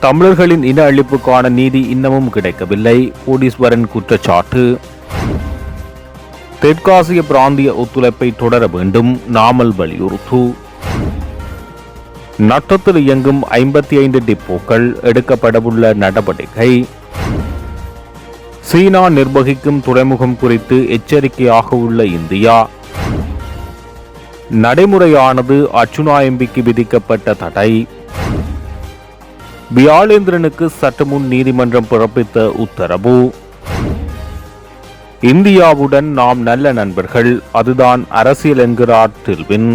தமிழர்களின் இன அழிப்புக்கான நீதி இன்னமும் கிடைக்கவில்லை. கோடீஸ்வரன் குற்றச்சாட்டு. தெற்காசிய பிராந்திய ஒத்துழைப்பை தொடர வேண்டும். நாமல் வலியுறுத்து. நட்டத்தில் இயங்கும் 55 டிப்போக்கள் எடுக்கப்படவுள்ள நடவடிக்கை. சீனா நிர்வகிக்கும் துறைமுகம் குறித்து எச்சரிக்கையாக உள்ள இந்தியா. நடைமுறையானது அர்ச்சுனா எம்பிக்கு விதிக்கப்பட்ட தடை. வியாழேந்திரனுக்கு சற்றுமுன் நீதிமன்றம் பிறப்பித்த உத்தரவு. இந்தியாவுடன் நாம் நல்ல நண்பர்கள், அதுதான் அரசியல் என்கிறார் டில்வின்.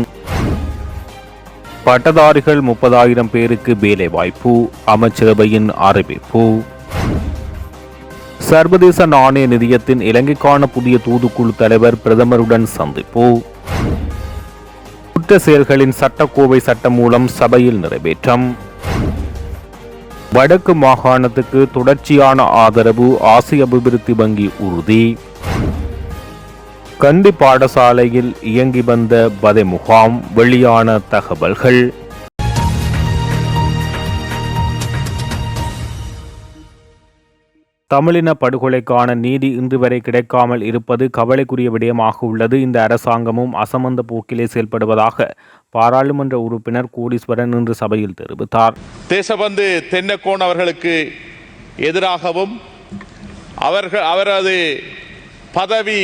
பட்டதாரிகள் 30,000 பேருக்கு வேலை வாய்ப்பு, அமைச்சரவையின் அறிவிப்பு. சர்வதேச நாணய நிதியத்தின் இலங்கைக்கான புதிய தூதுக்குழு தலைவர் பிரதமருடன் சந்திப்பு. குற்ற செயல்களின் சட்டக்கோவை சட்டம் மூலம் சபையில் நிறைவேற்றம். வடக்கு மாகாணத்துக்கு தொடர்ச்சியான ஆதரவு, ஆசிய அபிவிருத்தி வங்கி உறுதி. கண்டி பாடசாலையில் இயங்கி வந்த வதை முகாம், வெளியான தகவல்கள். தமிழின படுகொலைக்கான நீதி இன்று வரை கிடைக்காமல் இருப்பது கவலைக்குரிய விடயமாக உள்ளது. இந்த அரசாங்கமும் அசமந்த போக்கிலே செயல்படுவதாக பாராளுமன்ற உறுப்பினர் கோடீஸ்வரன் இன்று சபையில் தெரிவித்தார். தேசபந்து தென்னக்கோன் அவர்களுக்கு எதிராகவும் அவரது பதவி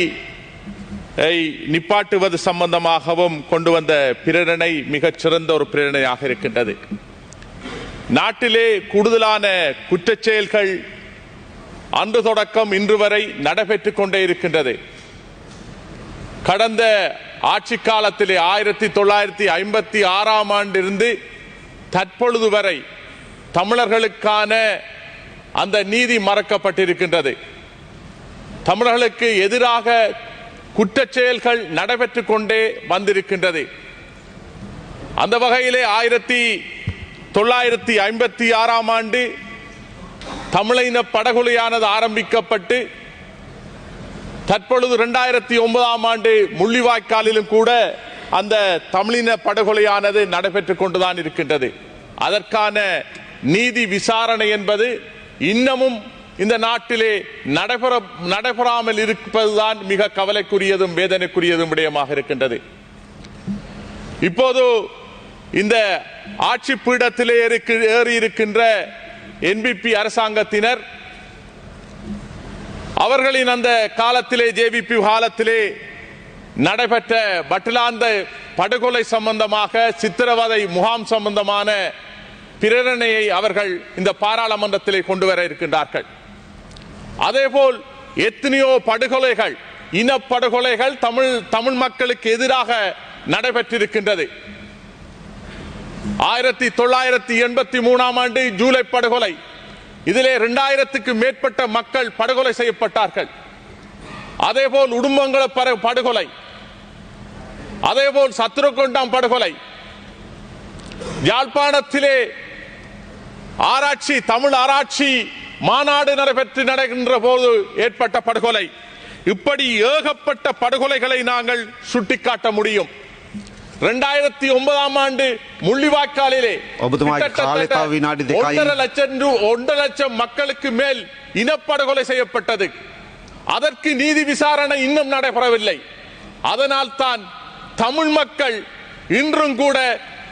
நிப்பாட்டுவது சம்பந்தமாகவும் கொண்டு வந்த பிரேரணை மிகச் சிறந்த ஒரு பிரேரணையாக இருக்கின்றது. நாட்டிலே கூடுதலான குற்றச்செயல்கள் அன்று தொடக்கம் இன்று வரை நடைபெற்றுக் கொண்டே இருக்கின்றது. கடந்த ஆட்சி காலத்திலே 1956ஆம் ஆண்டிலிருந்து தற்பொழுது வரை தமிழர்களுக்கான அந்த நீதி மறக்கப்பட்டிருக்கின்றது. தமிழர்களுக்கு எதிராக குற்றச்செயல்கள் நடைபெற்றுக் கொண்டே வந்திருக்கின்றது. அந்த வகையிலே 1956ஆம் ஆண்டு தமிழின படுகொலையானது ஆரம்பிக்கப்பட்டு தற்பொழுது 2009ஆம் ஆண்டு முள்ளிவாய்க்காலிலும் கூட அந்த தமிழின படுகொலையானது நடைபெற்றுக் கொண்டுதான் இருக்கின்றது. அதற்கான நீதி விசாரணை என்பது இன்னமும் இந்த நாட்டிலே நடைபெறாமல் இருப்பதுதான் மிக கவலைக்குரியதும் வேதனைக்குரியதும் விடயமாக இருக்கின்றது. இப்போது இந்த ஆட்சி பீடத்திலே ஏறி இருக்கின்ற என்பிபி அரசாங்கத்தினர் அவர்களின் அந்த காலத்திலே ஜேவிபி காலத்திலே நடைபெற்ற பட்டுலாந்த படுகொலை சம்பந்தமாக சித்திரவதை முகாம் சம்பந்தமான பிரேரணையை அவர்கள் இந்த பாராளுமன்றத்திலே கொண்டு வர இருக்கின்றார்கள். அதேபோல் எத்தனையோ படுகொலைகள், இனப்படுகொலைகள் தமிழ் மக்களுக்கு எதிராக நடைபெற்றிருக்கின்றது. 1983ஆம் ஆண்டு ஜூலை படுகொலை, இதிலே 2000க்கு மேற்பட்ட மக்கள் படுகொலை செய்யப்பட்டார்கள். அதேபோல் உடும்பங்கள படுகொலை, அதேபோல் சத்ருகொண்டாம் படுகொலை, யாழ்ப்பாணத்திலே தமிழ் ஆராய்ச்சி மாநாடு நடைபெறுகின்ற போது ஏற்பட்ட படுகொலை, இப்படி ஏகப்பட்ட படுகொலைகளை நாங்கள் சுட்டிக்காட்ட முடியும். 2009ஆம் ஆண்டு முள்ளிவாய்க்காலிலே 1.5 லட்சம் மக்களுக்கு மேல் இனப்படுகொலை செய்யப்பட்டது. அதற்கு நீதி விசாரணை இன்னும் நடைபெறவில்லை. அதனால் தான் தமிழ் மக்கள் இன்றும் கூட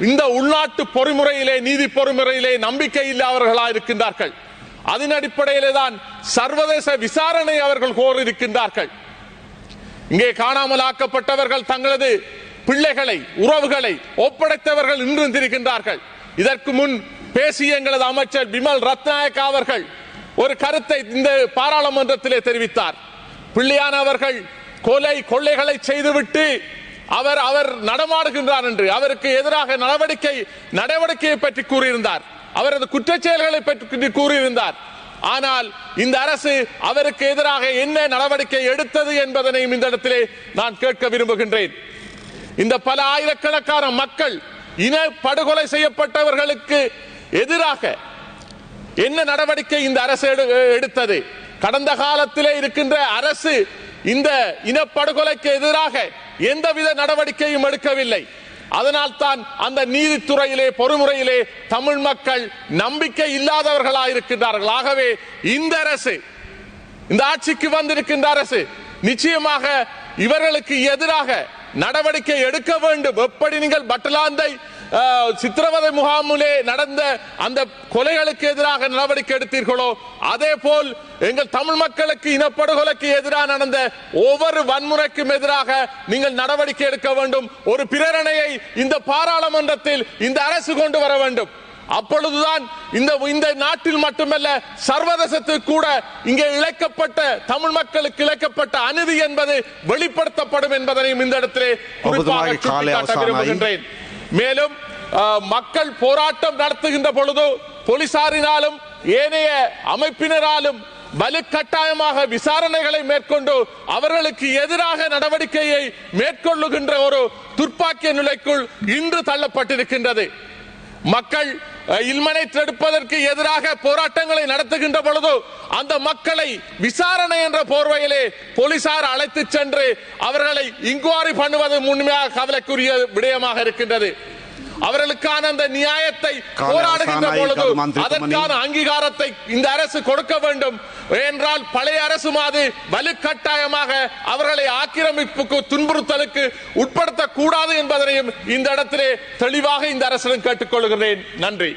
இந்த உள்நாட்டு பொறிமுறையிலே, நீதி பொறிமுறையிலே நம்பிக்கை இல்லாதவர்களாக இருக்கின்றார்கள். அதன் அடிப்படையிலே தான் சர்வதேச விசாரணை அவர்கள் கோரியிருக்கின்றார்கள். இங்கே காணாமல் ஆக்கப்பட்டவர்கள் தங்களது பிள்ளைகளை, உறவுகளை ஒப்படைத்தவர்கள் இன்றும் இருக்கின்றார்கள். இதற்கு முன் பேசிய எங்களது அமைச்சர் பிமல் ரத்நாயக் அவர்கள் ஒரு கருத்தை இந்த பாராளுமன்றத்திலே தெரிவித்தார். பிள்ளையானவர்கள் கொள்ளைகளை செய்துவிட்டு அவர் நடமாடுகின்றார் என்று, அவருக்கு எதிராக நடவடிக்கையை பற்றி கூறியிருந்தார். அவரது குற்றச்செயல்களை பற்றி கூறியிருந்தார். ஆனால் இந்த அரசு அவருக்கு எதிராக என்ன நடவடிக்கை எடுத்தது என்பதனையும் இந்த இடத்திலே நான் கேட்க விரும்புகின்றேன். இந்த பல ஆயிரக்கணக்கான மக்கள் இன படுகொலை செய்யப்பட்டவர்களுக்கு எதிராக என்ன நடவடிக்கை இந்த அரசு எடுத்தது? கடந்த காலத்திலே இருக்கின்ற அரசு இந்த இனப்படுகொலைக்கு எதிராக எந்தவித நடவடிக்கையும் எடுக்கவில்லை. அதனால் தான் அந்த நீதித்துறையிலே பொறுமுறையிலே தமிழ் மக்கள் நம்பிக்கை இல்லாதவர்களாயிருக்கின்றார்கள். ஆகவே இந்த அரசு, இந்த ஆட்சிக்கு வந்திருக்கின்ற அரசு நிச்சயமாக இவர்களுக்கு எதிராக நடவடிக்கை எடுக்க வேண்டும். எப்படி நீங்கள் பட்டலாந்தை சித்திரவதை முகாமிலே நடந்த அந்த கொலைகளுக்கு எதிராக நடவடிக்கை எடுத்தீர்களோ, அதே போல் எங்கள் தமிழ் மக்களுக்கு இனப்படுகொலைக்கு எதிராக நடந்த ஒவ்வொரு வன்முறைக்கும் எதிராக நீங்கள் நடவடிக்கை எடுக்க வேண்டும். ஒரு பிரேரணையை இந்த பாராளுமன்றத்தில் இந்த அரசு கொண்டு வர வேண்டும். அப்பொழுதுதான் இந்த நாட்டில் மட்டுமல்ல சர்வதேசத்துக்கு கூட இங்கே இழைக்கப்பட்ட தமிழ் மக்களுக்கு இழைக்கப்பட்ட அநீதி என்பது வெளிப்படுத்தப்படும் என்பதனையும் இந்த இடத்திலே குறிப்பாக சுட்டிக்காட்ட விரும்புகின்றேன். மேலும் மக்கள் போராட்டம் நடத்துகின்ற பொழுது போலீசாரினாலும் ஏனைய அமைப்பினராலும் வலுக்கட்டாயமாக விசாரணைகளை மேற்கொண்டு அவர்களுக்கு எதிராக நடவடிக்கையை மேற்கொள்ளுகின்ற ஒரு துர்ப்பாக்கிய நிலைக்குள் இன்று தள்ளப்பட்டிருக்கின்றது. மக்கள் இல்மனை தடுப்பதற்கு எதிராக போராட்டங்களை நடத்துகின்ற பொழுது அந்த மக்களை விசாரணை என்ற போர்வையிலே போலீசார் அழைத்து சென்று அவர்களை இன்குவாரி பண்ணுவது உண்மையாக கவலைக்குரிய விடயமாக இருக்கின்றது. அவர்களுக்கான அந்த நியாயத்தை போராடுகின்ற பொழுது அதற்கான அங்கீகாரத்தை இந்த அரசு கொடுக்க வேண்டும். என்றால் பழைய அரசு மாதிரி வலுக்கட்டாயமாக அவர்களை ஆக்கிரமிப்புக்கு துன்புறுத்தலுக்கு உட்படுத்த கூடாது என்பதனையும் இந்த இடத்திலே தெளிவாக இந்த அரசிடம் கேட்டுக்கொள்கிறேன். நன்றி.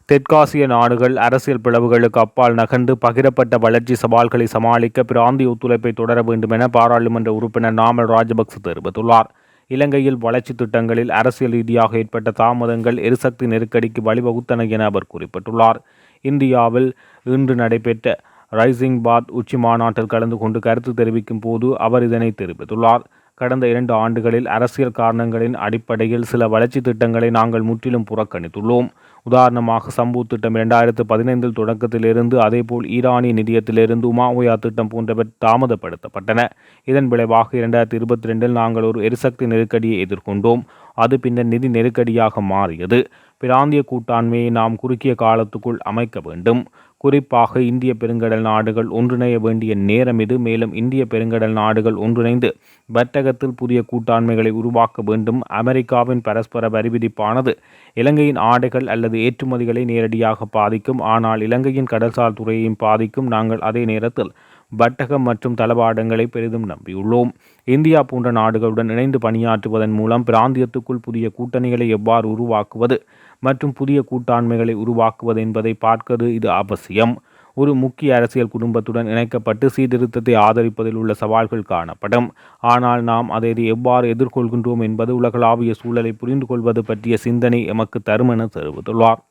தெற்காசிய நாடுகள் அரசியல் பிளவுகளுக்கு அப்பால் நகர்ந்து பகிரப்பட்ட வளர்ச்சி சவால்களை சமாளிக்க பிராந்திய ஒத்துழைப்பை தொடர வேண்டும் என பாராளுமன்ற உறுப்பினர் நாமல் ராஜபக்ச தெரிவித்துள்ளார். இலங்கையில் வளர்ச்சி திட்டங்களில் அரசியல் ரீதியாக ஏற்பட்ட தாமதங்கள் எரிசக்தி நெருக்கடிக்கு வழிவகுத்தன என அவர் குறிப்பிட்டுள்ளார். இந்தியாவில் இன்று நடைபெற்ற ரைசிங் பாத் உச்சி மாநாட்டில் கலந்து கொண்டு கருத்து தெரிவிக்கும் போது அவர் இதனை தெரிவித்துள்ளார். கடந்த 2 ஆண்டுகளில் அரசியல் காரணங்களின் அடிப்படையில் சில வளர்ச்சி திட்டங்களை நாங்கள் முற்றிலும் புறக்கணித்துள்ளோம். உதாரணமாக சம்பூ திட்டம் 2015 தொடக்கத்திலிருந்து, அதேபோல் ஈரானிய நிதியத்திலிருந்து உமாஓயா திட்டம் போன்றவை தாமதப்படுத்தப்பட்டன. இதன் விளைவாக 2022 நாங்கள் ஒரு எரிசக்தி நெருக்கடியை எதிர்கொண்டோம். அது பின்னர் நிதி நெருக்கடியாக மாறியது. பிராந்திய கூட்டாண்மையை நாம் குறுகிய காலத்துக்குள் அமைக்க வேண்டும். குறிப்பாக இந்திய பெருங்கடல் நாடுகள் ஒன்றிணைய வேண்டிய நேரம் இது. மேலும் இந்திய பெருங்கடல் நாடுகள் ஒன்றிணைந்து வர்த்தகத்தில் புதிய கூட்டாண்மைகளை உருவாக்க வேண்டும். அமெரிக்காவின் பரஸ்பர வரி விதிப்பானது இலங்கையின் ஆடைகள் அல்லது ஏற்றுமதிகளை நேரடியாக பாதிக்கும், ஆனால் இலங்கையின் கடல்சார் துறையையும் பாதிக்கும். நாங்கள் அதே நேரத்தில் வர்த்தகம் மற்றும் தளவாடங்களை பெரிதும் நம்பியுள்ளோம். இந்தியா போன்ற நாடுகளுடன் இணைந்து பணியாற்றுவதன் மூலம் பிராந்தியத்துக்குள் புதிய கூட்டணிகளை எவ்வாறு உருவாக்குவது மற்றும் புதிய கூட்டாண்மைகளை உருவாக்குவது என்பதை பார்ப்பது இது அவசியம். ஒரு முக்கிய அரசியல் குடும்பத்துடன் இணைக்கப்பட்டு சீர்திருத்தத்தை ஆதரிப்பதில் உள்ள சவால்கள் காணப்படும். ஆனால் நாம் அதை எவ்வாறு எதிர்கொள்கின்றோம் என்பது உலகளாவிய சூழலை புரிந்து கொள்வது பற்றிய சிந்தனை எமக்கு தரும் என தெரிவித்துள்ளார்.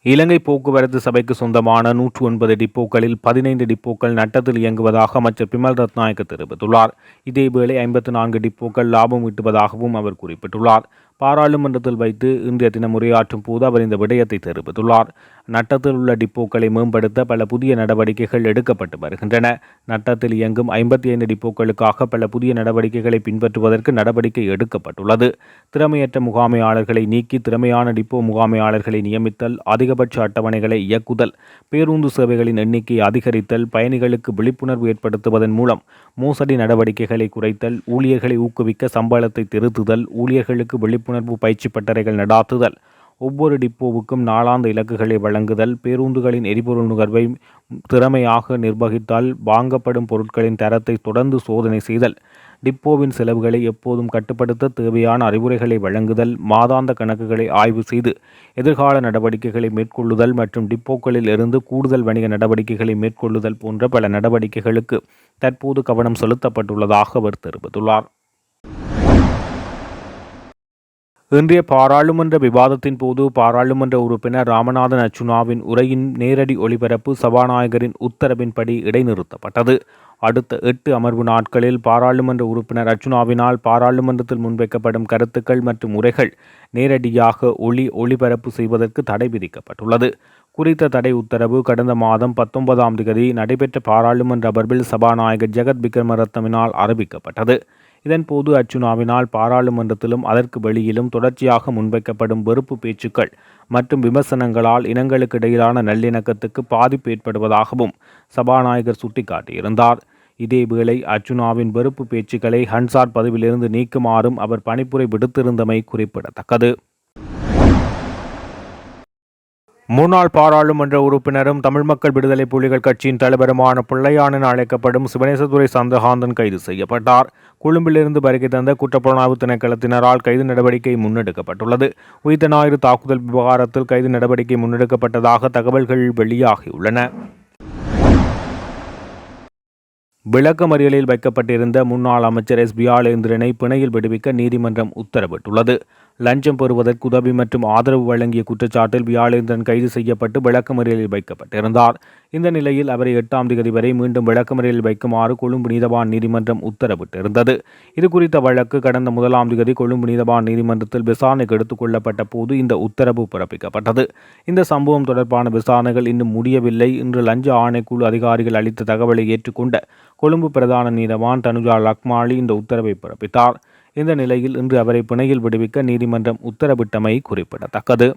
இலங்கை போக்குவரத்து சபைக்கு சொந்தமான 109 டிப்போக்களில் 15 டிப்போக்கள் நட்டத்தில் இயங்குவதாக அமைச்சர் பிமல் ரத்நாயக்க தெரிவித்துள்ளார். இதேவேளை 54 டிப்போக்கள் லாபம் ஈட்டுவதாகவும் அவர் குறிப்பிட்டுள்ளார். பாராளுமன்றத்தில் வைத்து இன்றைய தினம் உரையாற்றும் போது அவர் இந்த விடயத்தை தெரிவித்துள்ளார். நட்டத்தில் உள்ள டிப்போக்களை மேம்படுத்த பல புதிய நடவடிக்கைகள் எடுக்கப்பட்டு வருகின்றன. நட்டத்தில் இயங்கும் 55 டிப்போக்களுக்காக பல புதிய நடவடிக்கைகளை பின்பற்றுவதற்கு நடவடிக்கை எடுக்கப்பட்டுள்ளது. திறமையற்ற முகாமையாளர்களை நீக்கி திறமையான டிப்போ முகாமையாளர்களை நியமித்தல், அதிகபட்ச அட்டவணைகளை இயக்குதல், பேருந்து சேவைகளின் எண்ணிக்கையை அதிகரித்தல், பயணிகளுக்கு விழிப்புணர்வு ஏற்படுத்துவதன் மூலம் மோசடி நடவடிக்கைகளை குறைத்தல், ஊழியர்களை ஊக்குவிக்க சம்பளத்தை திருத்துதல், ஊழியர்களுக்கு விழிப்புணர்வு பயிற்சி பட்டறைகள் நடாத்துதல், ஒவ்வொரு டிப்போவுக்கும் நாளாந்த இலக்குகளை வழங்குதல், பேருந்துகளின் எரிபொருள் நுகர்வை திறமையாக நிர்வகித்தால், வாங்கப்படும் பொருட்களின் தரத்தை தொடர்ந்து சோதனை செய்தல், டிப்போவின் செலவுகளை எப்போதும் கட்டுப்படுத்த தேவையான அறிவுரைகளை வழங்குதல், மாதாந்த கணக்குகளை ஆய்வு செய்து எதிர்கால நடவடிக்கைகளை மேற்கொள்ளுதல் மற்றும் டிப்போக்களில் இருந்து கூடுதல் வணிக நடவடிக்கைகளை மேற்கொள்ளுதல் போன்ற பல நடவடிக்கைகளுக்கு தற்போது கவனம் செலுத்தப்பட்டுள்ளதாக அவர் தெரிவித்துள்ளார். இன்றைய பாராளுமன்ற விவாதத்தின் போது பாராளுமன்ற உறுப்பினர் ராமநாதன் அர்ச்சுனாவின் உரையின் நேரடி ஒளிபரப்பு சபாநாயகரின் உத்தரவின்படி இடைநிறுத்தப்பட்டது. அடுத்த 8 அமர்வு நாட்களில் பாராளுமன்ற உறுப்பினர் அர்ச்சுனாவினால் பாராளுமன்றத்தில் முன்வைக்கப்படும் கருத்துக்கள் மற்றும் உரைகள் நேரடியாக ஒளிபரப்பு செய்வதற்கு தடை விதிக்கப்பட்டுள்ளது. குறித்த தடை உத்தரவு கடந்த மாதம் 19ஆம் தேதி நடைபெற்ற பாராளுமன்ற அமர்வில் சபாநாயகர் ஜெகத் விக்ரமரத்னவினால் அறிவிக்கப்பட்டது. இதன்போது அர்ச்சுனாவினால் பாராளுமன்றத்திலும் அதற்கு வெளியிலும் தொடர்ச்சியாக முன்வைக்கப்படும் வெறுப்பு பேச்சுக்கள் மற்றும் விமர்சனங்களால் இனங்களுக்கு இடையிலான நல்லிணக்கத்துக்கு பாதிப்பு ஏற்படுவதாகவும் சபாநாயகர் சுட்டிக்காட்டியிருந்தார். இதேவேளை அர்ச்சுனாவின் வெறுப்பு பேச்சுக்களை ஹன்சாட் பதவியிலிருந்து நீக்குமாறும் அவர் பணிப்புரை விடுத்திருந்தமை குறிப்பிடத்தக்கது. முன்னாள் பாராளுமன்ற உறுப்பினரும் தமிழ் மக்கள் விடுதலை புலிகள் கட்சியின் தலைவருமான பிள்ளையான் என அழைக்கப்படும் சிவனேசதுரை சந்திரகாந்தன் கைது செய்யப்பட்டார். கொழும்பிலிருந்து வருகை தந்த குற்றப்புலனாய்வு திணைக்களத்தினரால் கைது நடவடிக்கை முன்னெடுக்கப்பட்டுள்ளது. உயிர்த்த ஞாயிறு தாக்குதல் விவகாரத்தில் கைது நடவடிக்கை முன்னெடுக்கப்பட்டதாக தகவல்கள் வெளியாகியுள்ளன. விளக்கமறியலில் வைக்கப்பட்டிருந்த முன்னாள் அமைச்சர் எஸ். வியாளேந்திரனை பிணையில் விடுவிக்க நீதிமன்றம் உத்தரவிட்டுள்ளது. லஞ்சம் பெறுவதற்கு உதவி மற்றும் ஆதரவு வழங்கிய குற்றச்சாட்டில் வியாளேந்திரன் கைது செய்யப்பட்டு விளக்கமறியலில் வைக்கப்பட்டிருந்தார். இந்த நிலையில் அவரை 8ஆம் தேதி வரை மீண்டும் விளக்கமறியலில் வைக்குமாறு கொழும்பு நீதவான் நீதிமன்றம் உத்தரவிட்டிருந்தது. இதுகுறித்த வழக்கு கடந்த 1ஆம் தேதி கொழும்பு நீதவான் நீதிமன்றத்தில் விசாரணைக்கு எடுத்துக் கொள்ளப்பட்ட போது இந்த உத்தரவு பிறப்பிக்கப்பட்டது. இந்த சம்பவம் தொடர்பான விசாரணைகள் இன்னும் முடியவில்லை. இன்று லஞ்ச ஆணைக்குழு அதிகாரிகள் அளித்த தகவலை ஏற்றுக்கொண்ட கொழும்பு பிரதான நீதவான் தனுஜா லக்மாலி இந்த உத்தரவை பிறப்பித்தார். இந்த நிலையில் இன்று அவரை பிணையில் விடுவிக்க நீதிமன்றம் உத்தரவிட்டமை குறிப்பிடத்தக்கது.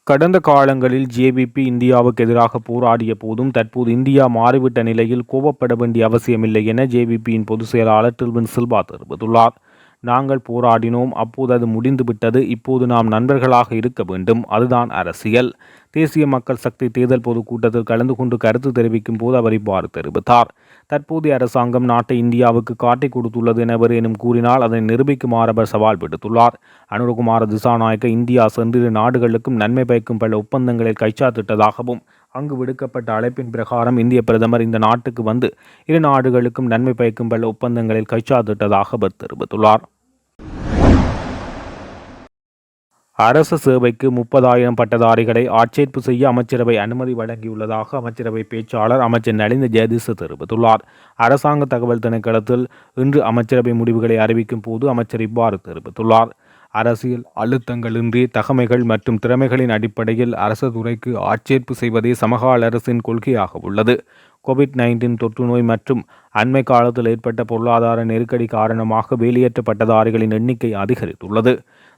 கடந்த காலங்களில் ஜேவிபி இந்தியாவுக்கு எதிராக போராடிய போதும் தற்போது இந்தியா மாறிவிட்ட நிலையில் கோபப்பட வேண்டிய அவசியமில்லை என ஜேவிபியின் பொதுச் செயலாளர் டில்வின் சில்வா தெரிவித்துள்ளார். நாங்கள் போராடினோம், அப்போது அது முடிந்துவிட்டது. இப்போது நாம் நண்பர்களாக இருக்க வேண்டும். அதுதான் அரசியல். தேசிய மக்கள் சக்தி தேர்தல் பொதுக்கூட்டத்தில் கலந்து கொண்டு கருத்து தெரிவிக்கும் போது அவர் இவ்வாறு தெரிவித்தார். தற்போதைய அரசாங்கம் நாட்டை இந்தியாவுக்கு காட்டிக் கொடுத்துள்ளது என எனும் கூறினால் அதனை நிரூபிக்குமாறு அவர் சவால் விடுத்துள்ளார். அனுரகுமார திசாநாயக்க இந்தியா சென்று இரு நாடுகளுக்கும் நன்மை பயக்கும் பல ஒப்பந்தங்களில் கைச்சாத்திட்டதாகவும் அங்கு விடுக்கப்பட்ட அழைப்பின் பிரகாரம் இந்திய பிரதமர் இந்த நாட்டுக்கு வந்து இரு நாடுகளுக்கும் நன்மை பயக்கும் பல ஒப்பந்தங்களில் கைச்சாத்திட்டதாக அவர் தெரிவித்துள்ளார். அரசு சேவைக்கு 30,000 பட்டதாரிகளை ஆட்சேர்ப்பு செய்ய அமைச்சரவை அனுமதி வழங்கியுள்ளதாக அமைச்சரவை பேச்சாளர் அமைச்சர் நலிந்த ஜெயதிச தெரிவித்துள்ளார். அரசாங்க தகவல் திணைக்களத்தில் இன்று அமைச்சரவை முடிவுகளை அறிவிக்கும் போது அமைச்சர் இவ்வாறு தெரிவித்துள்ளார். அரசியல் அழுத்தங்களின்றி தகமைகள் மற்றும் திறமைகளின் அடிப்படையில் அரசு துறைக்கு ஆட்சேர்ப்பு செய்வதே சமகால அரசின் கொள்கையாக உள்ளது. கோவிட்-19 தொற்று நோய் மற்றும் அண்மை காலத்தில் ஏற்பட்ட பொருளாதார நெருக்கடி காரணமாக வேலையற்ற பட்டதாரிகளின் எண்ணிக்கை அதிகரித்துள்ளது.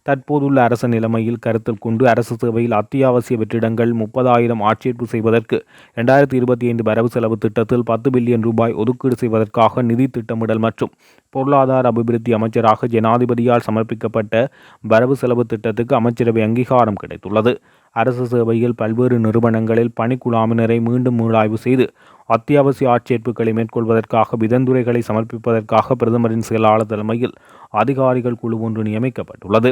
தற்போதுள்ள அரசு நிலைமையில் கருத்தில் கொண்டு அரசு சேவையில் அத்தியாவசிய வெற்றிடங்கள் 30,000 ஆட்சேர்ப்பு செய்வதற்கு 2025 வரவு செலவு திட்டத்தில் 10 பில்லியன் ரூபாய் ஒதுக்கீடு செய்வதற்காக நிதி திட்டமிடல் மற்றும் பொருளாதார அபிவிருத்தி அமைச்சராக ஜனாதிபதியால் சமர்ப்பிக்கப்பட்ட வரவு செலவு திட்டத்துக்கு அமைச்சரவை அங்கீகாரம் கிடைத்துள்ளது. அரசு சேவையில் பல்வேறு நிறுவனங்களில் பணிக்குழாமினரை மீண்டும் மீளாய்வு செய்து அத்தியாவசிய ஆட்சேர்ப்புகளை மேற்கொள்வதற்காக விதந்துரைகளை சமர்ப்பிப்பதற்காக பிரதமரின் செயலாளர் தலைமையில் அதிகாரிகள் குழு ஒன்று நியமிக்கப்பட்டுள்ளது.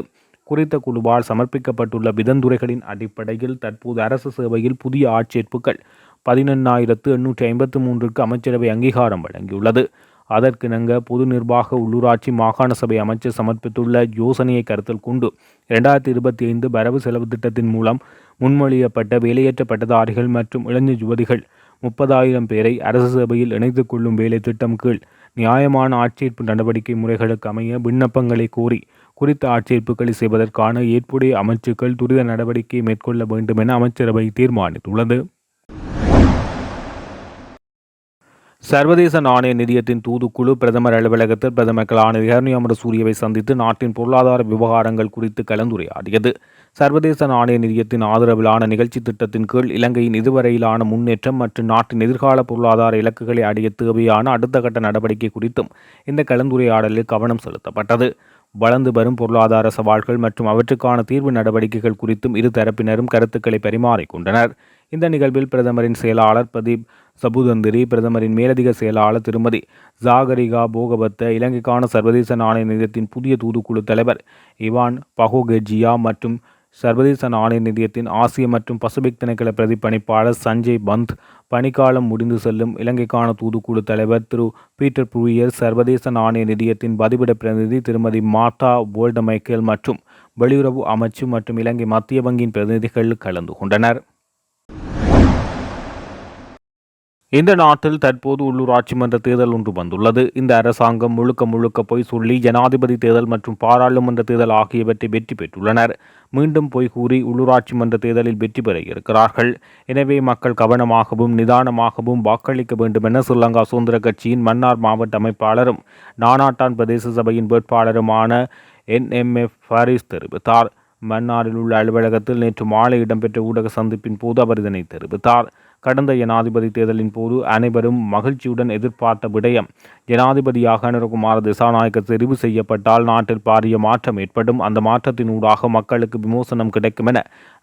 குறித்த குழுவால் சமர்ப்பிக்கப்பட்டுள்ள விதந்துரைகளின் அடிப்படையில் தற்போது அரசு சேவையில் புதிய ஆட்சேர்ப்புகள் 11,853க்கு அமைச்சரவை அங்கீகாரம் வழங்கியுள்ளது. அதற்கிணங்க பொது நிர்வாக உள்ளூராட்சி மாகாண சபை அமைச்சர் சமர்ப்பித்துள்ள யோசனையை கருத்தில் கொண்டு 2025 வரவு செலவு திட்டத்தின் மூலம் முன்மொழியப்பட்ட வேலையற்ற பட்டதாரிகள் மற்றும் இளைஞர் யுவதிகள் 30,000 பேரை அரசு சேவையில் இணைத்துக் கொள்ளும் வேலை திட்டம் கீழ் நியாயமான ஆட்சேர்ப்பு நடவடிக்கை முறைகளுக்கு அமைய விண்ணப்பங்களை கோரி குறித்த ஆட்சேர்ப்புகளை செய்வதற்கான ஏற்புடைய அமைச்சுக்கள் துரித நடவடிக்கை மேற்கொள்ள வேண்டும் என அமைச்சரவை தீர்மானித்துள்ளது. சர்வதேச நாணய நிதியத்தின் தூதுக்குழு பிரதமர் அலுவலகத்தில் பிரதமர் கலாநிதி ஹரணி அமரசூரியவை சந்தித்து நாட்டின் பொருளாதார விவகாரங்கள் குறித்து கலந்துரையாடியது. சர்வதேச நாணய நிதியத்தின் ஆதரவிலான நிகழ்ச்சி திட்டத்தின் கீழ் இலங்கையின் இதுவரையிலான முன்னேற்றம் மற்றும் நாட்டின் எதிர்கால பொருளாதார இலக்குகளை அடைய தேவையான அடுத்த கட்ட நடவடிக்கை குறித்தும் இந்த கலந்துரையாடலில் கவனம் செலுத்தப்பட்டது. வளர்ந்து வரும் பொருளாதார சவால்கள் மற்றும் அவற்றுக்கான தீர்வு நடவடிக்கைகள் குறித்தும் இரு தரப்பினரும் கருத்துக்களை பரிமாறிக்கொண்டனர். இந்த நிகழ்வில் பிரதமரின் செயலாளர் பிரதீப் சபுதந்திரி, பிரதமரின் மேலதிக செயலாளர் திருமதி ஜாகரிகா போகவத்த, இலங்கைக்கான சர்வதேச நாணய நிதியத்தின் புதிய தூதுக்குழு தலைவர் இவான் பகோகெஜியா மற்றும் சர்வதேச நாணய நிதியத்தின் ஆசிய மற்றும் பசிபிக் திணைக்கள பிரதிப்பணிப்பாளர் சஞ்சய் பந்த், பணிக்காலம் முடிந்து செல்லும் இலங்கைக்கான தூதுக்குழு தலைவர் திரு பீட்டர் புரியர், சர்வதேச நாணய நிதியத்தின் பதிவிட பிரதிநிதி திருமதி மார்த்தா வோல்டமைக்கேல் மற்றும் வெளியுறவு அமைச்சு மற்றும் இலங்கை மத்திய வங்கியின் பிரதிநிதிகள் கலந்து கொண்டனர். இந்த நாட்டில் தற்போது உள்ளூராட்சி மன்ற தேர்தல் ஒன்று வந்துள்ளது. இந்த அரசாங்கம் முழுக்க பொய் சொல்லி ஜனாதிபதி தேர்தல் மற்றும் பாராளுமன்ற தேர்தல் ஆகியவற்றை வெற்றி பெற்றுள்ளனர். மீண்டும் பொய் கூறி உள்ளூராட்சி மன்ற தேர்தலில் வெற்றி பெற இருக்கிறார்கள். எனவே மக்கள் கவனமாகவும் நிதானமாகவும் வாக்களிக்க வேண்டும் என ஸ்ரீலங்கா சுதந்திர கட்சியின் மன்னார் மாவட்ட அமைப்பாளரும் நானாட்டான் பிரதேச சபையின் வேட்பாளருமான NMF ஃபாரிஸ் தெரிவித்தார். மன்னாரில் உள்ள அலுவலகத்தில் நேற்று மாலை இடம்பெற்ற ஊடக சந்திப்பின் போது அவர் இதனை தெரிவித்தார். கடந்த ஜனாதிபதி தேர்தலின் போது அனைவரும் மகிழ்ச்சியுடன் எதிர்பார்த்த விடயம் ஜனாதிபதியாக அனுரகுமார திசாநாயக்க தெரிவு செய்யப்பட்டால் நாட்டில் பாரிய மாற்றம் ஏற்படும், அந்த மாற்றத்தினூடாக மக்களுக்கு விமோசனம் கிடைக்கும் என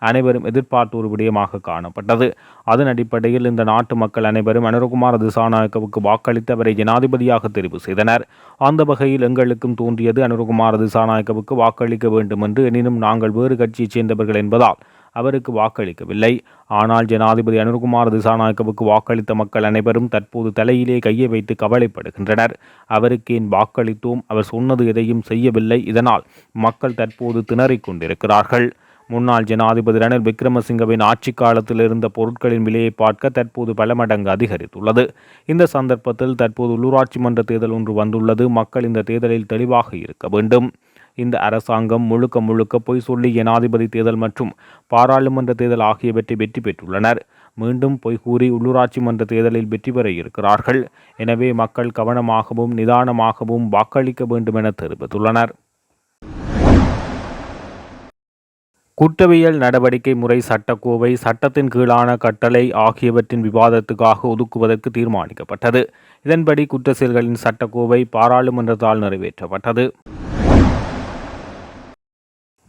அனைவரும் எதிர்பார்த்த ஒரு விடயமாக காணப்பட்டது. அதன் அடிப்படையில் இந்த நாட்டு மக்கள் அனைவரும் அனுரகுமார திசாநாயக்கவுக்கு வாக்களித்து அவரை ஜனாதிபதியாக தெரிவு செய்தனர். அந்த வகையில் எங்களுக்கும் தோன்றியது அனுரகுமார திசாநாயக்கவுக்கு வாக்களிக்க வேண்டும் என்று. எனினும் நாங்கள் வேறு கட்சியைச் சேர்ந்தவர்கள் என்பதால் அவருக்கு வாக்களிக்கவில்லை. ஆனால் ஜனாதிபதி அனுரகுமார திசாநாயக்கவுக்கு வாக்களித்த மக்கள் அனைவரும் தற்போது தலையிலே கையை வைத்து கவலைப்படுகின்றனர். அவருக்கு ஏன் வாக்களித்தோம், அவர் சொன்னது எதையும் செய்யவில்லை, இதனால் மக்கள் தற்போது திணறிக் கொண்டிருக்கிறார்கள். முன்னாள் ஜனாதிபதி ரணில் விக்ரமசிங்கவின் ஆட்சி காலத்தில் இருந்த பொருட்களின் விலையை பார்க்க தற்போது பல மடங்கு அதிகரித்துள்ளது. இந்த சந்தர்ப்பத்தில் தற்போது உள்ளூராட்சி மன்ற தேர்தல் ஒன்று வந்துள்ளது. மக்கள் இந்த தேர்தலில் தெளிவாக இருக்க வேண்டும். இந்த அரசாங்கம் முழுக்க முழுக்க பொய் சொல்லி ஜனாதிபதி தேர்தல் மற்றும் பாராளுமன்ற தேர்தல் ஆகியவற்றை வெற்றி பெற்றுள்ளனர். மீண்டும் பொய் கூறி உள்ளூராட்சி மன்ற தேர்தலில் வெற்றி பெற இருக்கிறார்கள். எனவே மக்கள் கவனமாகவும் நிதானமாகவும் வாக்களிக்க வேண்டும் என தெரிவித்துள்ளனர். குற்றவியல் நடவடிக்கை முறை சட்டக்கோவை சட்டத்தின் கீழான கட்டளை ஆகியவற்றின் விவாதத்துக்காக ஒதுக்குவதற்கு தீர்மானிக்கப்பட்டது. இதன்படி குற்ற செயல்களின் சட்டக்கோவை பாராளுமன்றத்தால் நிறைவேற்றப்பட்டது.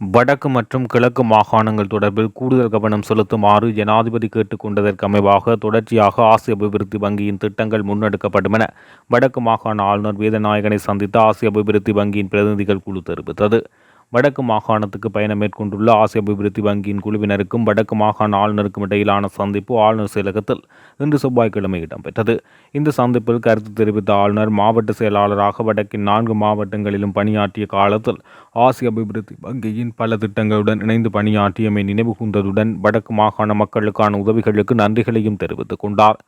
வடக்கு மற்றும் கிழக்கு மாகாணங்கள் தொடர்பில் கூடுதல் கவனம் செலுத்துமாறு ஜனாதிபதி கேட்டுக்கொண்டதற்கு அமைவாக தொடர்ச்சியாக ஆசிய அபிவிருத்தி வங்கியின் திட்டங்கள் முன்னெடுக்கப்படும் என வடக்கு மாகாண ஆளுநர் வேதநாயகனை சந்தித்த ஆசிய அபிவிருத்தி வங்கியின் பிரதிநிதிகள் குழு தெரிவித்தது. வடக்கு மாகாணத்துக்கு பயணம் மேற்கொண்டுள்ள ஆசிய அபிவிருத்தி வங்கியின் குழுவினருக்கும் வடக்கு மாகாண ஆளுநருக்கும் இடையிலான சந்திப்பு ஆளுநர் செயலகத்தில் இன்று செவ்வாய்க்கிழமை இடம்பெற்றது. இந்த சந்திப்பில் கருத்து தெரிவித்த ஆளுநர் மாவட்ட செயலாளராக வடக்கின் 4 மாவட்டங்களிலும் பணியாற்றிய காலத்தில் ஆசிய அபிவிருத்தி வங்கியின் பல திட்டங்களுடன் இணைந்து பணியாற்றியமை நினைவு கூர்ந்ததுடன் வடக்கு மாகாண மக்களுக்கான உதவிகளுக்கு நன்றிகளையும் தெரிவித்துக் கொண்டார்.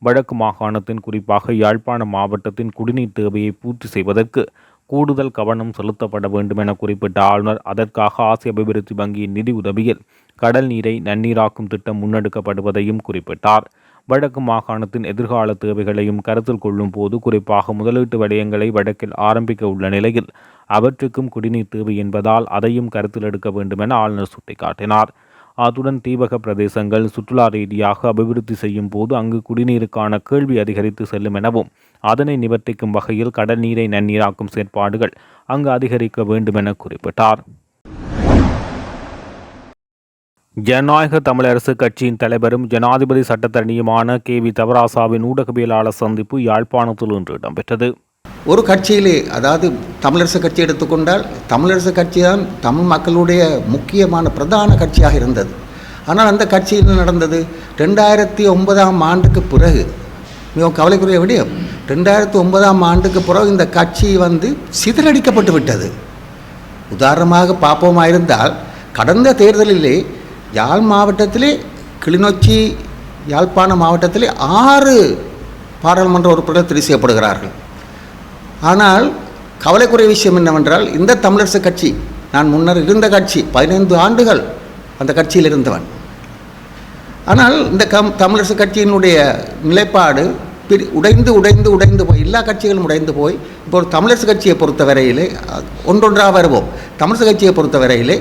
வடக்கு மாகாணத்தின் குறிப்பாக யாழ்ப்பாண மாவட்டத்தின் குடிநீர் தேவையை பூர்த்தி செய்வதற்கு கூடுதல் கவனம் செலுத்தப்பட வேண்டும் என குறிப்பிட்ட ஆளுநர் அதற்காக ஆசிய அபிவிருத்தி வங்கியின் நிதி உதவியில் கடல் நீரை நன்னீராக்கும் திட்டம் முன்னெடுக்கப்படுவதையும் குறிப்பிட்டார். வடக்கு மாகாணத்தின் எதிர்கால தேவைகளையும் கருத்தில் கொள்ளும் போது குறிப்பாக முதலீட்டு வலயங்களை வடக்கில் ஆரம்பிக்க உள்ள நிலையில் அவற்றுக்கும் குடிநீர் தேவை என்பதால் அதையும் கருத்தில் எடுக்க வேண்டும் என ஆளுநர் சுட்டிக்காட்டினார். அத்துடன் தீபக பிரதேசங்கள் சுற்றுலா ரீதியாக அபிவிருத்தி செய்யும் போது அங்கு குடிநீருக்கான கேள்வி அதிகரித்து செல்லும் எனவும் அதனை நிவர்த்திக்கும் வகையில் கடல் நீரை நன்னீராக்கும் செயற்பாடுகள் அங்கு அதிகரிக்க வேண்டும் என குறிப்பிட்டார். ஜனநாயக தமிழரசு கட்சியின் தலைவரும் ஜனாதிபதி சட்டத்தரணியுமான KV தவராசாவின் ஊடகவியலாளர் சந்திப்பு யாழ்ப்பாணத்தில் இன்று இடம்பெற்றது. ஒரு கட்சியிலே, அதாவது தமிழரசு கட்சி எடுத்துக்கொண்டால் தமிழரசு கட்சி தான் தமிழ் மக்களுடைய முக்கியமான பிரதான கட்சியாக இருந்தது. ஆனால் அந்த கட்சியில் நடந்தது 2009ஆம் ஆண்டுக்கு பிறகு மிகவும் கவலைக்குரிய விடயம். 2009ஆம் ஆண்டுக்கு பிறகு இந்த கட்சி சிதறடிக்கப்பட்டு விட்டது. உதாரணமாக பார்ப்போமாயிருந்தால் கடந்த தேர்தலிலே யாழ் மாவட்டத்திலே கிளிநொச்சி யாழ்ப்பாண மாவட்டத்திலே 6 பாராளுமன்ற உறுப்பினர்கள் தெரிவு செய்யப்படுகிறார்கள். ஆனால் கவலைக்குரிய விஷயம் என்னவென்றால் இந்த தமிழரசு கட்சி, நான் முன்னர் இருந்த கட்சி, 15 ஆண்டுகள் அந்த கட்சியில் இருந்தவன். ஆனால் இந்த தமிழரசு கட்சியினுடைய நிலைப்பாடு உடைந்து உடைந்து உடைந்து போய் எல்லா கட்சிகளும் உடைந்து போய் இப்போ தமிழரசு கட்சியை பொறுத்த வரையிலே ஒன்றொன்றாக வருவோம். தமிழரசு கட்சியை பொறுத்த வரையிலே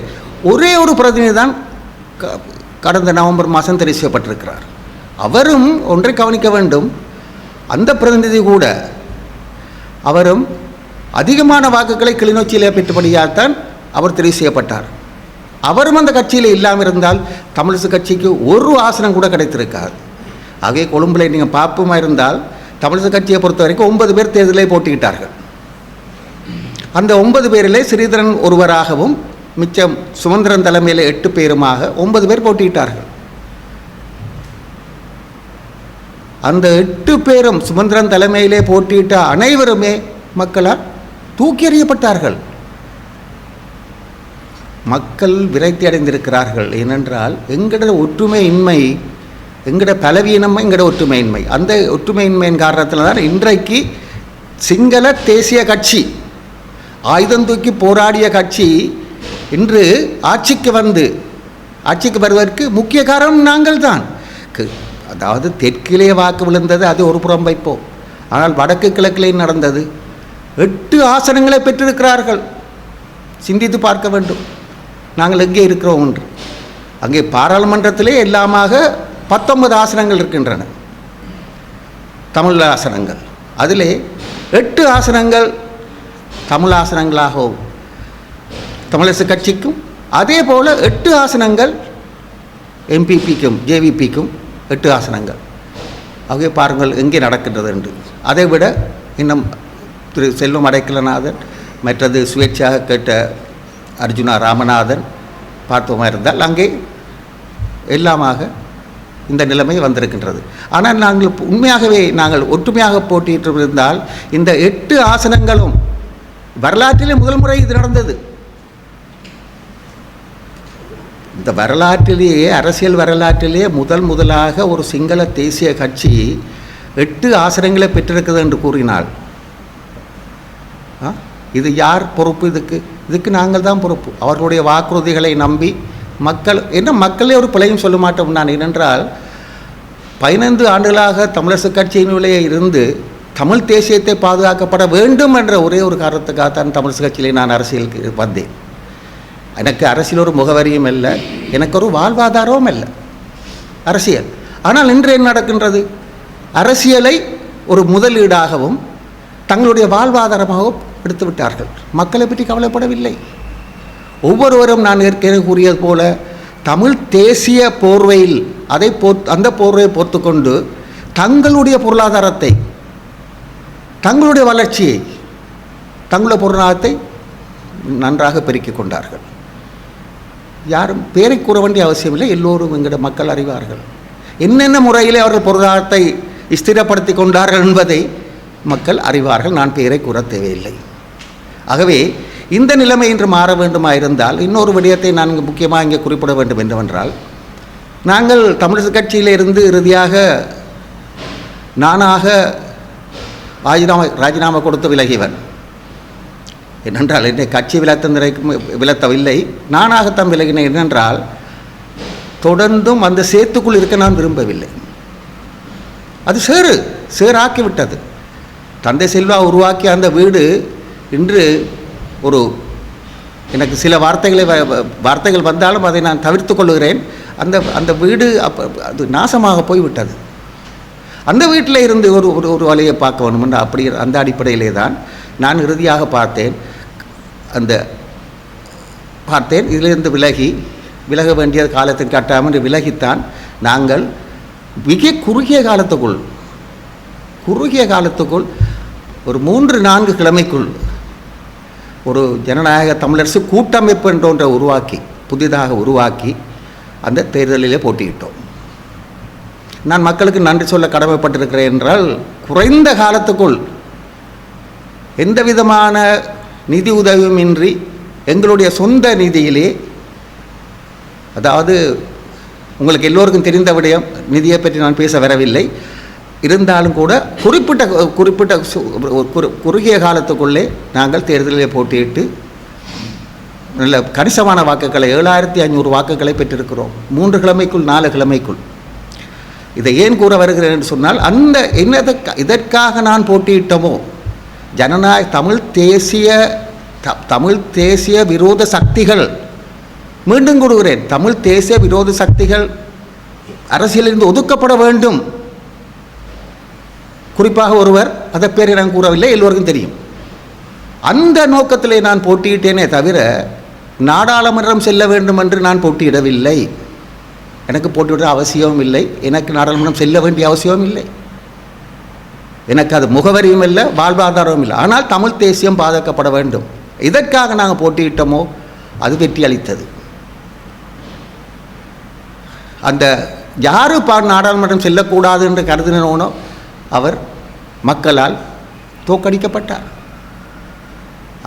ஒரே ஒரு பிரதிநிதி தான் கடந்த நவம்பர் மாதம் தெரிவு செய்யப்பட்டிருக்கிறார். அவரும் ஒன்றை கவனிக்க வேண்டும், அந்த பிரதிநிதி கூட அவரும் அதிகமான வாக்குகளை கிளிநொச்சியிலே பெற்றபடியால்தான் அவர் தெரிவு செய்யப்பட்டார். அவரும் அந்த கட்சியில் இல்லாமல் இருந்தால் தமிழரசு கட்சிக்கு ஒரு ஆசனம் கூட கிடைத்திருக்காது. ஆகவே கொழும்பில் நீங்கள் பார்ப்போமா இருந்தால் தமிழரசு கட்சியை பொறுத்த வரைக்கும் 9 பேர் தேர்தலை போட்டியிட்டார்கள். அந்த 9 பேரிலே ஸ்ரீதரன் ஒருவராகவும் மிச்சம் சுமந்திரன் தலைமையில் 8 பேருமாக 9 பேர் போட்டியிட்டார்கள். அந்த 8 பேரும் சுமந்திரன் தலைமையிலே போட்டியிட்ட அனைவருமே மக்களால் தூக்கி எறியப்பட்டார்கள். மக்கள் விரக்தி அடைந்திருக்கிறார்கள். ஏனென்றால் எங்களோட ஒற்றுமையின்மை, எங்களோட பலவீனம், எங்களோட ஒற்றுமையின்மை, அந்த ஒற்றுமையின்மையின் காரணத்தில் தான் இன்றைக்கு சிங்கள தேசிய கட்சி, ஆயுதம் தூக்கி போராடிய கட்சி இன்று ஆட்சிக்கு வருவதற்கு முக்கிய காரணம் நாங்கள் தான். அதாவது தெற்கிலே வாக்கு விழுந்தது, அது ஒரு புறம் வைப்போம். ஆனால் வடக்கு கிழக்கிலே நடந்தது 8 ஆசனங்களை பெற்றிருக்கிறார்கள். சிந்தித்து பார்க்க வேண்டும் நாங்கள் எங்கே இருக்கிறோம் என்று. அங்கே பாராளுமன்றத்திலே எல்லாமாக 19 ஆசனங்கள் இருக்கின்றன, தமிழ் ஆசனங்கள். அதிலே 8 ஆசனங்கள் தமிழ் ஆசனங்களாகவும் தமிழரசு கட்சிக்கும், அதே போல் 8 ஆசனங்கள் எம்பிபிக்கும் ஜேவிபிக்கும் 8 ஆசனங்கள். ஆகவே பாருங்கள் எங்கே நடக்கின்றது என்று. அதை விட இன்னும் திரு செல்வம் அடைக்கலநாதன், மற்றது சுயேட்சையாக கேட்ட அர்ஜுனா ராமநாதன் பார்த்தோமா இருந்தால் அங்கே எல்லாமாக இந்த நிலைமை வந்திருக்கின்றது. ஆனால் நாங்கள் உண்மையாகவே நாங்கள் ஒற்றுமையாக போட்டியிட்டு இருந்தால் இந்த 8 ஆசனங்களும் வரலாற்றிலே முதல் முறை இது நடந்தது. இந்த வரலாற்றிலேயே, அரசியல் வரலாற்றிலேயே முதலாக ஒரு சிங்கள தேசிய கட்சி 8 ஆசனங்களை பெற்றிருக்கிறது என்று கூறினால் இது யார் பொறுப்பு? இதுக்கு நாங்கள் தான் பொறுப்பு. அவர்களுடைய வாக்குறுதிகளை நம்பி மக்களே ஒரு பிழையும் சொல்ல மாட்டோம். நான் ஏனென்றால் 15 ஆண்டுகளாக தமிழரசு கட்சியினுள்ளே இருந்து தமிழ் தேசியத்தை பாதுகாக்கப்பட வேண்டும் என்ற ஒரே ஒரு காரணத்துக்காகத்தான் தமிழரசு கட்சியிலே நான் அரசியலுக்கு வந்தேன். எனக்கு அரசியல் ஒரு முகவரியும் இல்லை, எனக்கு ஒரு வாழ்வாதாரமும் இல்லை அரசியல். ஆனால் இன்று என்ன நடக்கின்றது? அரசியலை ஒரு முதலீடாகவும் தங்களுடைய வாழ்வாதாரமாகவும் எடுத்து விட்டார்கள். மக்களை பற்றி கவலைப்படவில்லை. ஒவ்வொருவரும் நான் ஏற்கனவே கூறியது போல தமிழ் தேசிய போர்வையில் அந்த போர்வையை பொறுத்து கொண்டு தங்களுடைய பொருளாதாரத்தை, தங்களுடைய வளர்ச்சியை, தங்களுடைய பொருளாதாரத்தை நன்றாக பெருக்கிக் கொண்டார்கள். யாரும் பேரை கூற வேண்டிய அவசியமில்லை, எல்லோரும் எங்களுடைய மக்கள் அறிவார்கள். என்னென்ன முறையிலே அவர்கள் பொருளாதாரத்தை ஸ்திரப்படுத்தி கொண்டார்கள் என்பதை மக்கள் அறிவார்கள். நான் பேரை கூற தேவையில்லை. ஆகவே இந்த நிலைமை இன்று மாற வேண்டுமாயிருந்தால் இன்னொரு விடயத்தை நான் முக்கியமாக இங்கே குறிப்பிட வேண்டும் என்னவென்றால், நாங்கள் தமிழரசு கட்சியிலிருந்து இறுதியாக நானாக ராஜினாமா கொடுத்து விலகியவன். என்னென்றால் என்னை கட்சி விலத்தவில்லை, நானாகத்தான் விலகினேன். என்னென்றால் தொடர்ந்தும் அந்த சேத்துக்குள் இருக்க நான் விரும்பவில்லை. அது சேராக்கிவிட்டது. தந்தை செல்வா உருவாக்கிய அந்த வீடு இன்று எனக்கு சில வார்த்தைகள் வந்தாலும் அதை நான் தவிர்த்து கொள்கிறேன். அந்த வீடு அது நாசமாக போய்விட்டது. அந்த வீட்டில் இருந்து ஒரு வழியை பார்க்க வேண்டும் என்று அந்த அடிப்படையிலே தான் நான் இறுதியாக பார்த்தேன். இதிலிருந்து விலக வேண்டிய காலத்தின் கட்டாயம் என்று விலகித்தான் நாங்கள் மிக குறுகிய காலத்துக்குள் ஒரு 3-4 கிழமைக்குள் ஒரு ஜனநாயக தமிழரசு கூட்டமைப்பு என்ற ஒன்றை புதிதாக உருவாக்கி அந்த தேர்தலிலே போட்டியிட்டோம். நான் மக்களுக்கு நன்றி சொல்ல கடமைப்பட்டிருக்கிறேன் என்றால், குறைந்த காலத்துக்குள் எந்த விதமான நிதி உதவியுமின்றி எங்களுடைய சொந்த நிதியிலே, அதாவது உங்களுக்கு எல்லோருக்கும் தெரிந்த விடயம், நிதியை பற்றி நான் பேச வரவில்லை, இருந்தாலும் கூட குறிப்பிட்ட குறுகிய காலத்துக்குள்ளே நாங்கள் தேர்தலிலே போட்டியிட்டு நல்ல கணிசமான வாக்குகளை 7500 வாக்குகளை பெற்றிருக்கிறோம். 3 கிழமைக்குள் 4 கிழமைக்குள். இதை ஏன் கூற வருகிறேன் என்று சொன்னால், இதற்காக நான் போட்டியிட்டோமோ தமிழ் தேசிய விரோத சக்திகள், மீண்டும் கூறுகிறேன், தமிழ் தேசிய விரோத சக்திகள் அரசியலிருந்து ஒதுக்கப்பட வேண்டும். குறிப்பாக ஒருவர், அதை பேரை நான் கூறவில்லை, எல்லோருக்கும் தெரியும். அந்த நோக்கத்திலே நான் போட்டியிட்டேனே தவிர நாடாளுமன்றம் செல்ல வேண்டும் என்று நான் போட்டியிடவில்லை. எனக்கு போட்டியிட அவசியமும் இல்லை, எனக்கு நாடாளுமன்றம் செல்ல வேண்டிய அவசியமும் இல்லை, எனக்கு அது முகவரியும் இல்லை, வாழ்வாதாரமும் இல்லை. ஆனால் தமிழ் தேசியம் பாதுகாக்கப்பட வேண்டும். இதற்காக நாங்கள் போட்டியிட்டோமோ அது வெற்றி அளித்தது. அந்த யாரு நாடாளுமன்றம் செல்லக்கூடாது என்று கருதினோனோ அவர் மக்களால் தோற்கடிக்கப்பட்டார்.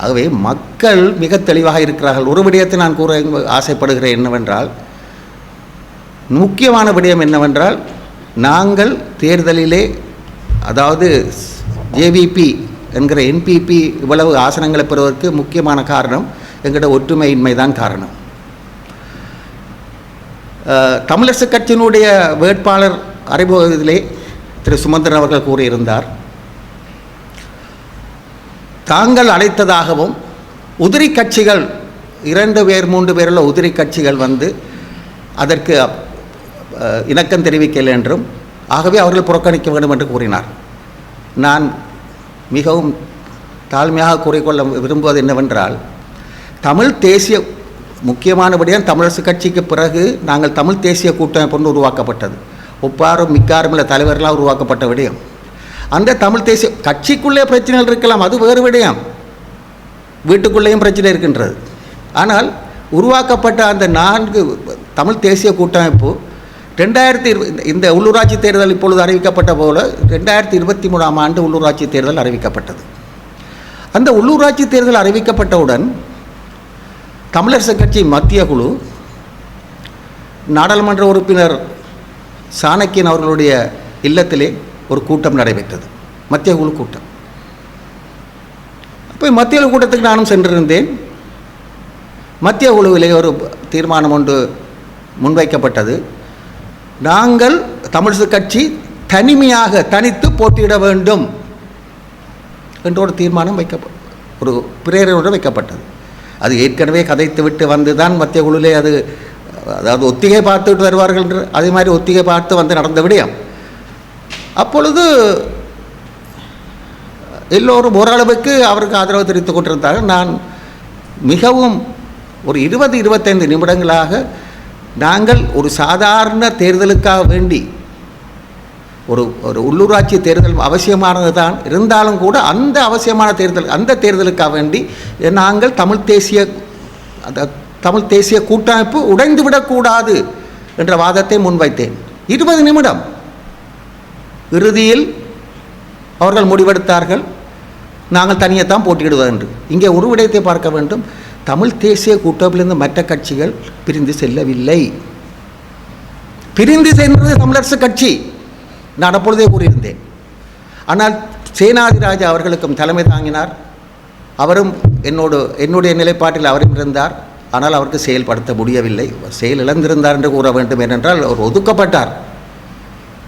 ஆகவே மக்கள் மிக தெளிவாக இருக்கிறார்கள். ஒரு விடயத்தை நான் கூற ஆசைப்படுகிறேன் என்னவென்றால், முக்கியமான விடயம் என்னவென்றால், நாங்கள் தேர்தலிலே, அதாவது ஜேவிபி என்கிற என்பிபி இவ்வளவு ஆசனங்களை பெறுவதற்கு முக்கியமான காரணம் எங்களோட ஒற்றுமையின்மை தான் காரணம். தமிழரசு கட்சியினுடைய வேட்பாளர் அறிமுகத்திலே திரு சுமந்திரன் அவர்கள் கூறியிருந்தார், தாங்கள் அழைத்ததாகவும் உதிரி கட்சிகள் 2 பேர் 3 பேருள்ள உதிரி கட்சிகள் வந்து அதற்கு இணக்கம் தெரிவிக்கலை என்றும், ஆகவே அவர்கள் புறக்கணிக்க வேண்டும் என்று கூறினார். நான் மிகவும் தாழ்மையாக கூறிக்கொள்ள விரும்புவது என்னவென்றால், தமிழ் தேசிய முக்கியமானபடியாக தமிழரசு கட்சிக்கு பிறகு நாங்கள் தமிழ் தேசிய கூட்டமைப்பு ஒன்று உருவாக்கப்பட்டது. ஒப்பாரும் மிக்காரும் உள்ள தலைவர்களாக உருவாக்கப்பட்ட விடயம். அந்த தமிழ் தேசிய கட்சிக்குள்ளே பிரச்சனைகள் இருக்கலாம், அது வேறு விடயம். வீட்டுக்குள்ளேயும் பிரச்சனை இருக்கின்றது. ஆனால் உருவாக்கப்பட்ட அந்த 4 தமிழ் தேசிய கூட்டமைப்பு 2020 இந்த உள்ளூராட்சி தேர்தல் இப்பொழுது அறிவிக்கப்பட்ட போல 2023ஆம் ஆண்டு உள்ளூராட்சி தேர்தல் அறிவிக்கப்பட்டது. அந்த உள்ளூராட்சி தேர்தல் அறிவிக்கப்பட்டவுடன் தமிழரசு கட்சி மத்திய குழு நாடாளுமன்ற உறுப்பினர் சாணக்கியன் அவர்களுடைய இல்லத்திலே ஒரு கூட்டம் நடைபெற்றது, மத்திய குழு கூட்டம். அப்போ மத்திய குழு கூட்டத்துக்கு நானும் சென்றிருந்தேன். மத்திய குழுவிலே ஒரு தீர்மானம் ஒன்று முன்வைக்கப்பட்டது. நாங்கள் தமிழரசு கட்சி தனித்து போட்டியிட வேண்டும் என்ற ஒரு தீர்மானம் ஒரு பிரேரணை வைக்கப்பட்டது. அது ஏற்கனவே கதைத்து விட்டு வந்து தான் மத்திய குழுவிலே அதாவது ஒத்திகை பார்த்துவிட்டு வருவார்கள் என்று அதே மாதிரி ஒத்திகை பார்த்து வந்து நடந்த விடயம். அப்பொழுது எல்லோரும் ஓரளவுக்கு அவருக்கு ஆதரவு தெரிவித்துக் கொண்டிருந்தார்கள். நான் மிகவும் ஒரு 20-25 நிமிடங்களாக நாங்கள் ஒரு சாதாரண தேர்தலுக்காக வேண்டி ஒரு உள்ளூராட்சி தேர்தல் அவசியமானது தான் இருந்தாலும் கூட அந்த அவசியமான அந்த தேர்தலுக்காக வேண்டி நாங்கள் தமிழ் தேசிய கூட்டமைப்பு உடைந்து விடக்கூடாது என்ற வாதத்தை முன்வைத்தேன். 20 நிமிடம். இறுதியில் அவர்கள் முடிவெடுத்தார்கள், நாங்கள் தனியைத்தான் போட்டியிடுவது என்று. இங்கே ஒரு விடயத்தை பார்க்க வேண்டும். தமிழ் தேசிய கூட்டமைப்பிலிருந்து மற்ற கட்சிகள் பிரிந்து செல்லவில்லை. பிரிந்து சென்றது தமிழரசு கட்சி. நான் அப்பொழுதே கூறியிருந்தேன். ஆனால் சேனாதிராஜா அவர்களுக்கும் தலைமை தாங்கினார். அவரும் என்னுடைய நிலைப்பாட்டில் அவரும் இருந்தார். ஆனால் அவருக்கு செயல்படுத்த முடியவில்லை. செயல் இழந்திருந்தார் என்று கூற வேண்டும். ஏனென்றால் அவர் ஒதுக்கப்பட்டார்.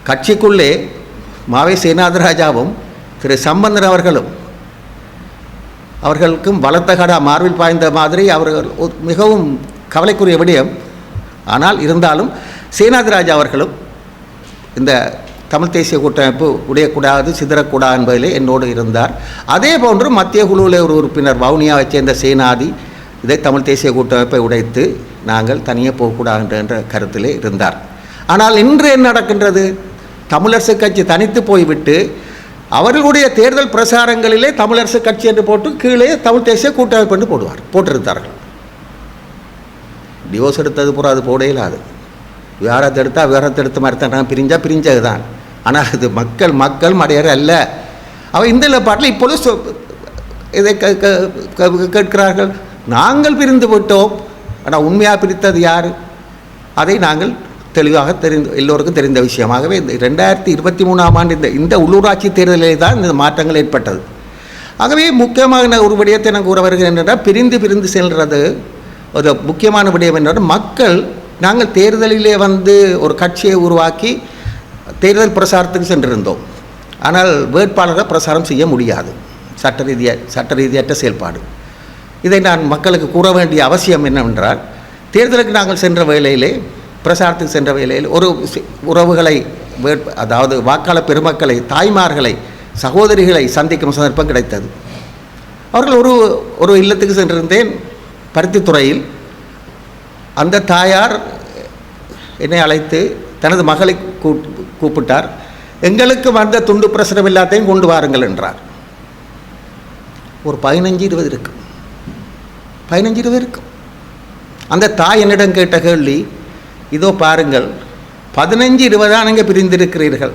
கட்சிக்குள்ளே மாவை சேனாதிராஜாவும் திரு சம்பந்தன் அவர்களுக்கும் வளர்த்த கடா மார்பில் பாய்ந்த மாதிரி அவர்கள் மிகவும் கவலைக்குரிய விடயம். ஆனால் இருந்தாலும் சேனாதிராஜா அவர்களும் இந்த தமிழ் தேசிய கூட்டமைப்பு உடையக்கூடாது, சிதறக்கூடாது என்பதிலே என்னோடு இருந்தார். அதே போன்று மத்திய குழுவில் ஒரு உறுப்பினர் வவுனியாவைச் சேர்ந்த சேனாதி இதை தமிழ் தேசிய கூட்டமைப்பை உடைத்து நாங்கள் தனியே போகக்கூடாது என்ற கருத்திலே இருந்தார். ஆனால் இன்று என்ன நடக்கின்றது? தமிழரசு கட்சி தனித்து போய்விட்டு அவர்களுடைய தேர்தல் பிரசாரங்களிலே தமிழரசு கட்சி என்று போட்டு கீழே தமிழ் தேசிய கூட்டமைப்பு என்று போட்டிருந்தார்கள். டிவோர்ஸ் எடுத்தது பூரா அது போட இல்லாது. விவகாரத்தை எடுத்தால் விவகாரத்தை எடுத்த மாதிரி தான் பிரிஞ்சது தான். ஆனால் அது மக்கள் மடையர் அல்ல. அவள் இந்த பாட்டில் இப்பொழுது இதை கேட்கிறார்கள், நாங்கள் பிரிந்து விட்டோம். ஆனால் உண்மையாக பிரித்தது யார்? அதை நாங்கள் தெளிவாக எல்லோருக்கும் தெரிந்த விஷயமாகவே 2023ஆம் ஆண்டு இந்த உள்ளூராட்சி தேர்தலிலே தான் இந்த மாற்றங்கள் ஏற்பட்டது. ஆகவே முக்கியமான ஒரு விடயத்தை நான் கூற வருகிறேன் என்றால், பிரிந்து செல்வது ஒரு முக்கியமான விடயம் என்றால், நாங்கள் தேர்தலிலே ஒரு கட்சியை உருவாக்கி தேர்தல் பிரசாரத்துக்கு சென்றிருந்தோம். ஆனால் வேட்பாளரை பிரசாரம் செய்ய முடியாது. சட்ட ரீதியற்ற செயல்பாடு. இதை நான் மக்களுக்கு கூற வேண்டிய அவசியம் என்னவென்றால், தேர்தலுக்கு நாங்கள் சென்ற வேளையிலே, பிரசாரத்துக்கு சென்ற வேளையில் ஒரு உறவுகளை, அதாவது வாக்காளர் பெருமக்களை, தாய்மார்களை, சகோதரிகளை சந்திக்கும் சந்தர்ப்பம் கிடைத்தது. அவர்கள் ஒரு இல்லத்துக்கு சென்றிருந்தேன், பருத்தித்துறையில். அந்த தாயார் என்னை அழைத்து தனது மகளை கூப்பிட்டார். எங்களுக்கு வந்த துண்டு பிரசுரம் எல்லாத்தையும் கொண்டு வாருங்கள் என்றார். ஒரு 15-20 இருக்கும். 15-20 இருக்கும். அந்த தாய் என்னிடம் கேட்ட கேள்வி, இதோ பாருங்கள், 15-20 தான் நீங்கள் பிரிந்திருக்கிறீர்கள்.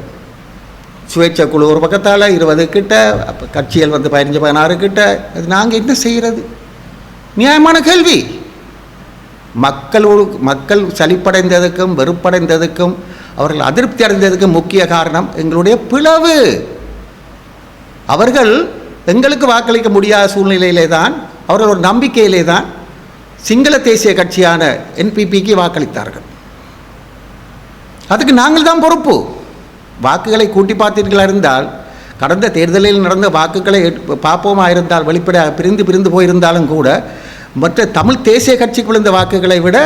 சுயேட்சை குழு ஒரு பக்கத்தால் 20 கிட்ட, கட்சிகள் 15-16 கிட்ட. அது நாங்கள் என்ன செய்கிறது? நியாயமான கேள்வி. மக்கள் சலிப்படைந்ததுக்கும் வெறுப்படைந்ததுக்கும் அவர்கள் அதிருப்தி அடைந்ததுக்கும் முக்கிய காரணம் எங்களுடைய பிளவு. அவர்கள் எங்களுக்கு வாக்களிக்க முடியாத சூழ்நிலையிலே தான், அவர்கள் ஒரு நம்பிக்கையிலே தான் சிங்கள தேசிய கட்சியான NPPக்கு வாக்களித்தார்கள். அதுக்கு நாங்கள் தான் பொறுப்பு. வாக்குகளை கூட்டி பார்த்தீர்களா இருந்தால், கடந்த தேர்தலில் நடந்த வாக்குகளை பார்ப்போமா இருந்தால், வெளிப்படையாக பிரிந்து போயிருந்தாலும் கூட மற்ற தமிழ் தேசிய கட்சிக்கு விழுந்த வாக்குகளை விட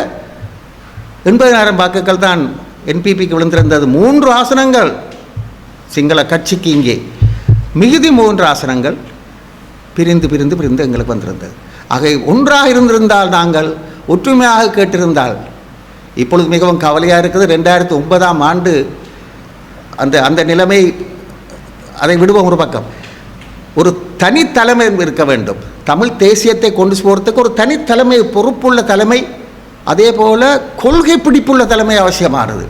80,000 வாக்குகள் தான் என்பிபிக்கு விழுந்திருந்தது 3 ஆசனங்கள் சிங்கள கட்சிக்கு. இங்கே மிகுதி 3 ஆசனங்கள் பிரிந்து பிரிந்து பிரிந்து எங்களுக்கு வந்திருந்தது. ஆக ஒன்றாக இருந்திருந்தால், நாங்கள் ஒற்றுமையாக கேட்டிருந்தால், இப்பொழுது மிகவும் கவலையாக இருக்குது. 2009ஆம் ஆண்டு அந்த நிலைமை, அதை விடுவோம் ஒரு பக்கம். ஒரு தனித்தலைமை இருக்க வேண்டும். தமிழ் தேசியத்தை கொண்டு போகிறதுக்கு ஒரு தனித்தலைமை, பொறுப்புள்ள தலைமை, அதே போல் கொள்கை பிடிப்புள்ள தலைமை அவசியமானது.